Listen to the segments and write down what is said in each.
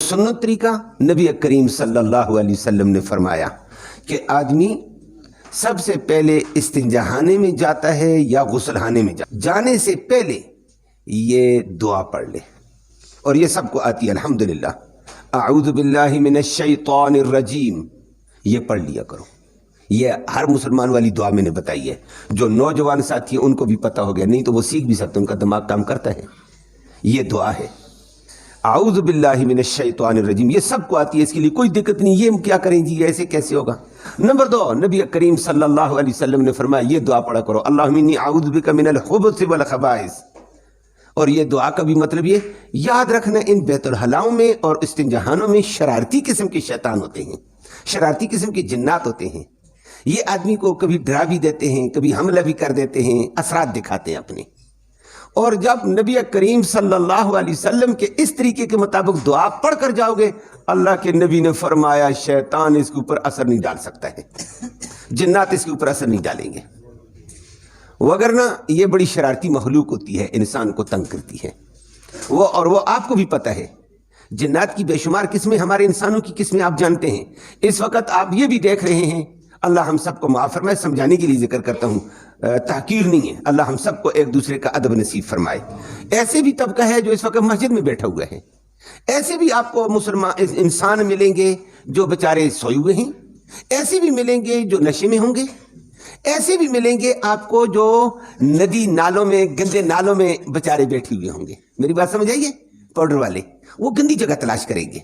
सुन्नत तरीका नबी करीम सल्लल्लाहु अलैहि वसल्लम ने फरमाया कि आदमी सबसे पहले इस्तिंजाहाने में जाता है या गुस्लखाने में जाने से पहले ये दुआ पढ़ ले, और ये सबको आती है अल्हम्दुलिल्लाह। अऊज़ु बिल्लाहि मिनश शैतानिर रजीम, ये पढ़ लिया करो। ये हर मुसलमान वाली दुआ मैंने बताई है। जो नौजवान साथी हैं उनको भी पता हो गया, नहीं तो वो सीख भी सकते, उनका दिमाग काम करता है। ये दुआ है आऊज़ु बिल्लाहि मिनश शैतानिर रजीम, ये सबको आती है, इसके लिए कोई दिक्कत नहीं। ये हम क्या करें जी, ऐसे कैसे होगा? नंबर 2, नबी करीम सल्लल्लाहु अलैहि वसल्लम ने फरमाया ये दुआ पढ़ा करो, अल्लाहुम्मा इन्नी आऊज़ु बिका मिनल खुबुस वल खबाइस। और ये दुआ का भी मतलब ये याद रखना, इन बैतुल हलाओं में और इस्तिंजाहानों में शरारती किस्म के शैतान होते हैं, शरारती किस्म के जिन्नात होते हैं। ये आदमी को कभी डरा भी देते हैं, कभी हमला भी कर देते हैं, असरात दिखाते हैं अपने। और जब नबी करीम सल्लल्लाहु अलैहि वसल्लम के इस तरीके के मुताबिक दुआ पढ़ कर जाओगे, अल्लाह के नबी ने फरमाया शैतान इसके ऊपर असर नहीं डाल सकता है, जिन्नात इसके ऊपर असर नहीं डालेंगे। वगरना ये बड़ी शरारती मखलूक होती है, इंसान को तंग करती है वो, और वो आपको भी पता है। जिन्नात की बेशुमार किस्में, हमारे इंसानों की किस्में आप जानते हैं। इस वक्त आप ये भी देख रहे हैं, अल्लाह हम सबको माफ़ फरमाए, समझाने के लिए जिक्र करता हूँ, तहकीर नहीं है। अल्लाह हम सबको एक दूसरे का अदब नसीब फरमाए। ऐसे भी तबका है जो इस वक्त मस्जिद में बैठा हुआ है, ऐसे भी आपको मुसलमान इंसान मिलेंगे जो बेचारे सोए हुए हैं, ऐसे भी मिलेंगे जो नशे में होंगे, ऐसे भी मिलेंगे आपको जो नदी नालों में, गंदे नालों में बेचारे बैठे हुए होंगे। मेरी बात समझ आइए? पाउडर वाले वो गंदी जगह तलाश करेंगे,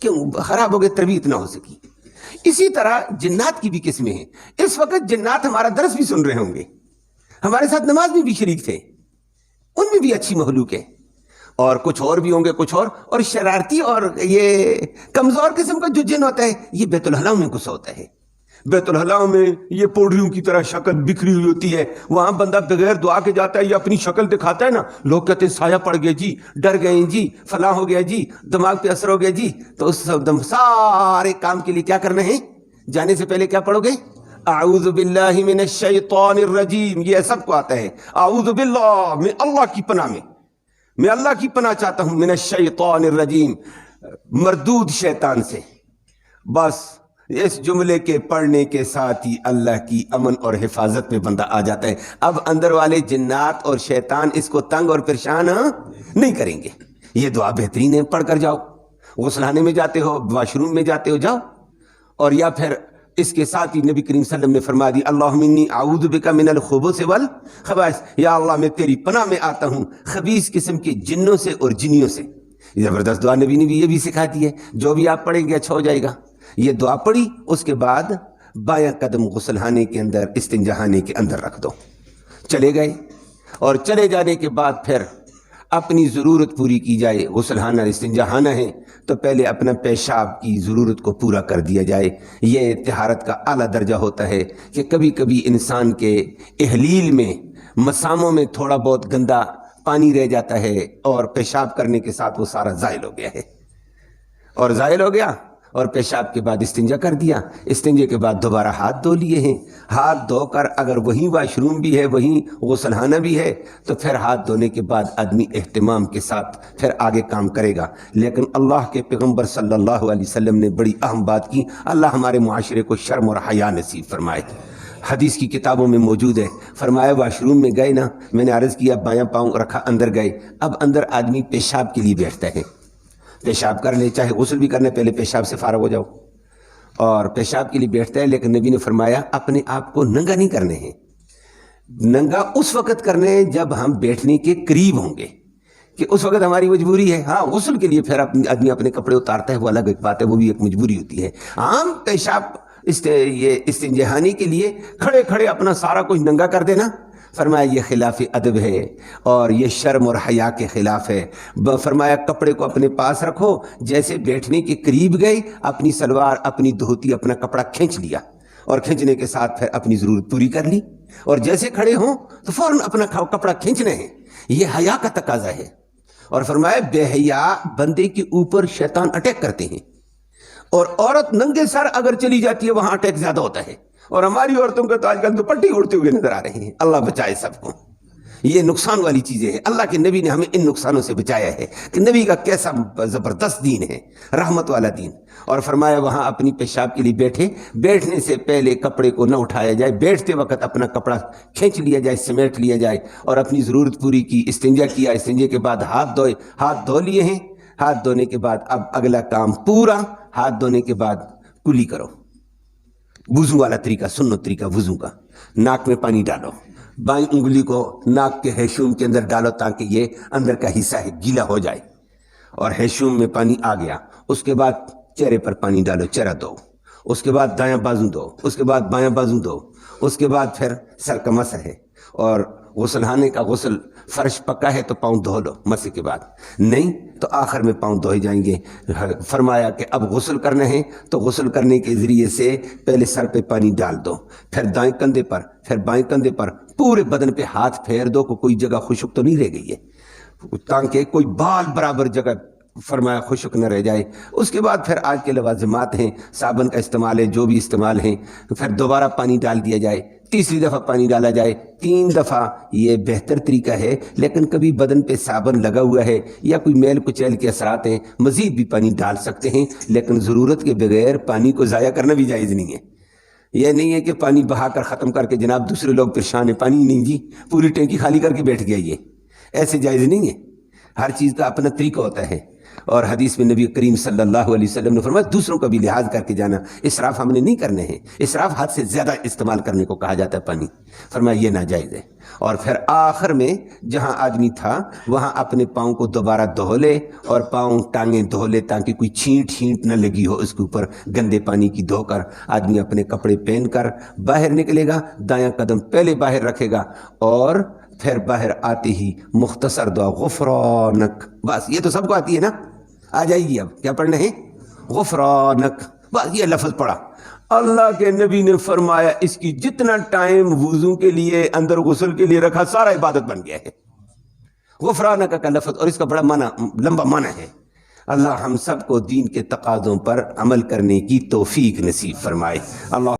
क्यों? खराब हो गए, तरबियत ना हो सकी। इसी तरह जिन्नात की भी किस्में हैं। इस वक्त जिन्नात हमारा दर्स भी सुन रहे होंगे, हमारे साथ नमाज में भी शरीक थे, उनमें भी अच्छी मखलूक है। और कुछ और भी होंगे, कुछ और शरारती और ये कमजोर किस्म का जो जिन होता है, ये बैतुल हलाओं में घुसा होता है। बैतुल हलाओं में ये पोडरियों की तरह शक्ल बिखरी हुई होती है, वहां बंदा बगैर दुआ के जाता है, ये अपनी शक्ल दिखाता है ना, लोग कहते हैं साया पड़ गया जी, डर गए जी, फला हो गया जी, दिमाग पे असर हो गया जी। तो उस सारे काम के लिए क्या करना है? जाने से पहले क्या पढ़ोगे? आऊज़ु बिल्लाहि मिनश शैतानिर रजीम, ये सबको आता है। आऊज़ु बिल्लाह, मैं अल्लाह की पनाह में, मैं अल्लाह की पनाह चाहता हूं, मिनश शैतानिर रजीम, मरदूद शैतान से। बस इस जुमले के पढ़ने के साथ ही अल्लाह की अमन और हिफाजत में बंदा आ जाता है। अब अंदर वाले जिन्नात और शैतान इसको तंग और परेशान नहीं करेंगे। ये दुआ बेहतरीन है, पढ़ कर जाओ। गुस्लाने में जाते हो, वॉशरूम में जाते हो, जाओ। और या फिर इसके साथ ही नबी करीम सल्लल्लाहु अलैहि वसल्लम ने फरमा दी, अल्लाहुम्मा इन्नी आऊज़ु बिका मिनल खुबुस वल खबाइस, या अल्लाह मैं तेरी पनाह में आता हूँ खबीस किस्म के जिन्नों से और जिनियों से। जबरदस्त दुआ नबी ने भी ये भी सिखा दी है, जो भी आप पढ़ेंगे अच्छा हो जाएगा। ये दुआ पढ़ी, उसके बाद बायां कदम गुस्लखाने के अंदर, इस्तिंजाहाने के अंदर रख दो। चले गए, और चले जाने के बाद फिर अपनी ज़रूरत पूरी की जाए। गुस्लखाना इस्तिंजाहाना है तो पहले अपना पेशाब की ज़रूरत को पूरा कर दिया जाए। ये तहारत का आला दर्जा होता है कि कभी कभी इंसान के इहलील में, मसामों में थोड़ा बहुत गंदा पानी रह जाता है, और पेशाब करने के साथ वो सारा ज़ाइल हो गया है। और ज़ाइल हो गया, और पेशाब के बाद इस्तिंजा कर दिया, इस्तिंजे के बाद दोबारा हाथ धो लिए हैं। हाथ धोकर अगर वहीं वॉशरूम भी है, वहीं गुस्लखाना भी है, तो फिर हाथ धोने के बाद आदमी एहतिमाम के साथ फिर आगे काम करेगा। लेकिन अल्लाह के पैगम्बर सल्लल्लाहु अलैहि वसल्लम ने बड़ी अहम बात की, अल्लाह हमारे मुआशरे को शर्म और हया नसीब फरमाए। हदीस की किताबों में मौजूद है, फरमाया वाशरूम में गए ना, मैंने अर्ज़ किया, बायां पाँव रखा, अंदर गए। अब अंदर आदमी पेशाब के लिए बैठता है, पेशाब कर ले, चाहे गुस्ल भी करने, पहले पेशाब से फारग हो जाओ, और पेशाब के लिए बैठता है। लेकिन नबी ने फरमाया अपने आप को नंगा नहीं करने हैं। नंगा उस वक्त करने हैं जब हम बैठने के करीब होंगे, कि उस वक्त हमारी मजबूरी है। हाँ, गुस्ल के लिए फिर आदमी अपने कपड़े उतारता है, वो अलग एक बात है, वो भी एक मजबूरी होती है। आम पेशाब ये इस्तिंजाहानी के लिए खड़े खड़े अपना सारा कुछ नंगा कर देना, फरमाया ये खिलाफ अदब है और ये शर्म और हया के खिलाफ है। फरमाया कपड़े को अपने पास रखो, जैसे बैठने के करीब गए, अपनी सलवार, अपनी धोती, अपना कपड़ा खींच लिया, और खींचने के साथ फिर अपनी ज़रूरत पूरी कर ली, और जैसे खड़े हों तो फौरन अपना कपड़ा खींचना है। ये हया का तकाजा है। और फरमाया बेहया बंदे के ऊपर शैतान अटैक करते हैं, और औरत नंगे सर अगर चली जाती है वहां अटैक ज्यादा होता है। और हमारी औरतों को तो आजकल दुपट्टे उड़ते हुए नजर आ रहे हैं, अल्लाह बचाए सबको। یہ نقصان والی چیزیں ہیں. اللہ کے نبی نے ہمیں ان نقصانوں سے بچایا ہے کہ نبی کا کیسا زبردست دین ہے، رحمت والا دین. اور فرمایا وہاں اپنی پیشاب کے لیے بیٹھنے سے پہلے کپڑے کو نہ اٹھایا جائے، بیٹھتے وقت اپنا کپڑا کھینچ لیا جائے، سمیٹ لیا جائے اور اپنی ضرورت پوری کی، استنجا کیا، استنجے کے بعد ہاتھ دھو لیے ہیں. ہاتھ دھونے کے بعد اب اگلا کام پورا، ہاتھ دھونے کے بعد کلی کرو. وضو والا طریقہ، سنت طریقہ وضو کا. ناک میں پانی ڈالو، بائیں انگلی کو ناک کے ہیشوم کے اندر ڈالو تاکہ یہ اندر کا حصہ ہے گیلا ہو جائے، اور ہیشوم میں پانی آ گیا. اس کے بعد چہرے پر پانی ڈالو، چہرہ دو. اس کے بعد دایاں بازو دو، اس کے بعد بایاں بازو دو. اس کے بعد پھر سر کا مسح ہے، اور غسلخانے کا غسل فرش پکا ہے تو پاؤں دھو لو مسح کے بعد، نہیں تو آخر میں پاؤں دھوئے جائیں گے. فرمایا کہ اب غسل کرنا ہے تو غسل کرنے کے ذریعے سے پہلے سر پہ پانی ڈال دو، پھر دائیں کندھے پر، پھر بائیں کندھے پر، پورے بدن پہ ہاتھ پھیر دو کہ کوئی جگہ خشک تو نہیں رہ گئی ہے، تاکہ کوئی بال برابر جگہ فرمایا خشک نہ رہ جائے. اس کے بعد پھر آج کے لوازمات ہیں، صابن کا استعمال ہے، جو بھی استعمال ہیں، پھر دوبارہ پانی ڈال دیا جائے، تیسری دفعہ پانی ڈالا جائے، 3 دفعہ. یہ بہتر طریقہ ہے، لیکن کبھی بدن پہ صابن لگا ہوا ہے یا کوئی میل کچیل کے اثرات ہیں، مزید بھی پانی ڈال سکتے ہیں، لیکن ضرورت کے بغیر پانی کو ضائع کرنا بھی جائز نہیں ہے. یہ نہیں ہے کہ پانی بہا کر ختم کر کے جناب دوسرے لوگ پریشان ہیں، پانی نہیں جی پوری ٹینکی خالی کر کے بیٹھ گیا، یہ ایسے جائز نہیں ہے. ہر چیز کا اپنا طریقہ ہوتا ہے. اور حدیث میں نبی کریم صلی اللہ علیہ وسلم نے فرمایا دوسروں کا بھی لحاظ کر کے جانا، اسراف ہم نے نہیں کرنے ہیں. اسراف حد سے زیادہ استعمال کرنے کو کہا جاتا ہے پانی، فرمایا یہ ناجائز ہے. اور پھر آخر میں جہاں آدمی تھا وہاں اپنے پاؤں کو دوبارہ دھو لے اور پاؤں ٹانگیں دھو لے تاکہ کوئی چھینٹ نہ لگی ہو اس کے اوپر. گندے پانی کی دھو کر آدمی اپنے کپڑے پہن کر باہر نکلے گا، دایاں قدم پہلے باہر رکھے گا اور پھر باہر آتے ہی مختصر دعا غفرانک، بس یہ تو سب کو آتی ہے نا، آ جائے گی. اب کیا پڑھنا ہے؟ غفرانک، بس یہ لفظ پڑھا. اللہ کے نبی نے فرمایا اس کی جتنا ٹائم وضو کے لیے اندر غسل کے لیے رکھا سارا عبادت بن گیا ہے. غفرانک کا لفظ، اور اس کا بڑا لمبا معنی ہے. اللہ ہم سب کو دین کے تقاضوں پر عمل کرنے کی توفیق نصیب فرمائے. اللہ